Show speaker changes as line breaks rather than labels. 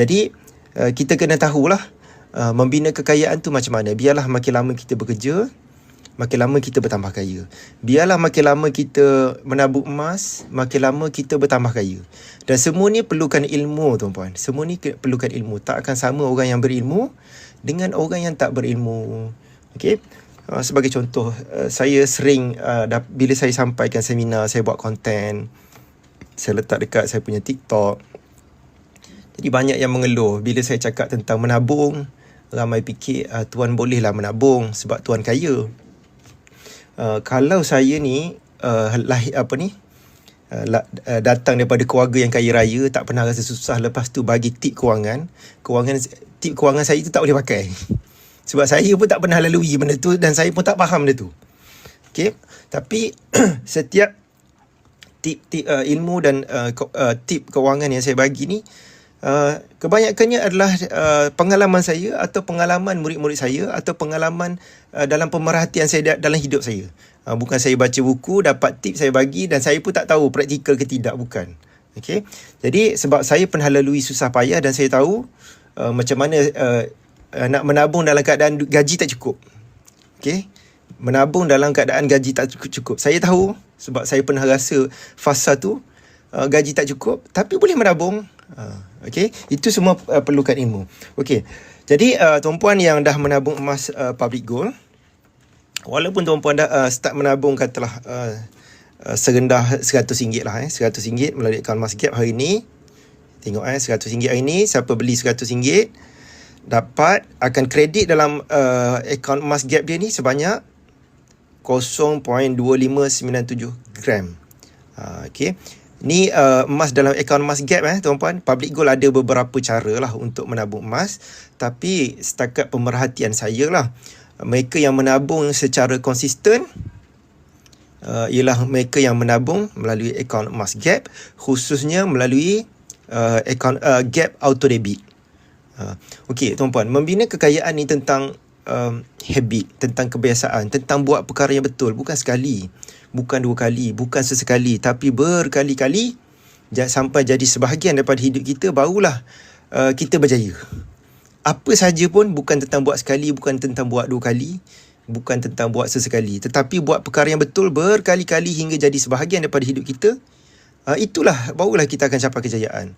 Jadi kita kena tahulah membina kekayaan tu macam mana. Biarlah makin lama kita bekerja, makin lama kita bertambah kaya. Biarlah makin lama kita menabung emas, makin lama kita bertambah kaya. Dan semua ni perlukan ilmu, tuan-puan. Semua ni perlukan ilmu. Tak akan sama orang yang berilmu dengan orang yang tak berilmu. Okey? Sebagai contoh, saya sering bila saya sampaikan seminar, saya buat konten, saya letak dekat saya punya TikTok. Jadi banyak yang mengeluh bila saya cakap tentang menabung. Ramai fikir tuan bolehlah menabung sebab tuan kaya. Kalau saya ni datang daripada keluarga yang kaya raya, tak pernah rasa susah, lepas tu bagi tip kewangan saya tu tak boleh pakai. Sebab saya pun tak pernah lalui benda tu dan saya pun tak faham benda tu. Okey, tapi setiap tip ilmu dan tip kewangan yang saya bagi ni, kebanyakannya adalah pengalaman saya atau pengalaman murid-murid saya atau pengalaman dalam pemerhatian saya dalam hidup saya. Bukan saya baca buku, dapat tip saya bagi dan saya pun tak tahu praktikal ke tidak, bukan. Okay? Jadi sebab saya pernah lalui susah payah dan saya tahu macam mana nak menabung dalam keadaan gaji tak cukup. Okay? Menabung dalam keadaan gaji tak cukup. Saya tahu sebab saya pernah rasa fasa tu, gaji tak cukup tapi boleh menabung. Okey, itu semua perlukan ilmu. Okey. Jadi tuan-puan yang dah menabung emas public gold, walaupun tuan-puan dah start menabung katalah serendah RM100 lah, RM100 melalui akaun Emas Gap hari ni. Tengok RM100 hari ni, siapa beli RM100 dapat akan kredit dalam akaun Emas Gap dia ni sebanyak 0.2597 gram. Okey. Ni emas dalam akaun Emas Gap tuan-puan. Public Gold ada beberapa cara lah untuk menabung emas, tapi setakat pemerhatian saya lah, mereka yang menabung secara konsisten ialah mereka yang menabung melalui akaun Emas Gap, khususnya melalui akaun Gap Auto Debit. Okey tuan-puan, membina kekayaan ni tentang habit, tentang kebiasaan, tentang buat perkara yang betul, bukan sekali, bukan dua kali, bukan sesekali, tapi berkali-kali sampai jadi sebahagian daripada hidup kita, barulah kita berjaya. Apa saja pun bukan tentang buat sekali, bukan tentang buat dua kali, bukan tentang buat sesekali, tetapi buat perkara yang betul berkali-kali hingga jadi sebahagian daripada hidup kita. Itulah barulah kita akan capai kejayaan.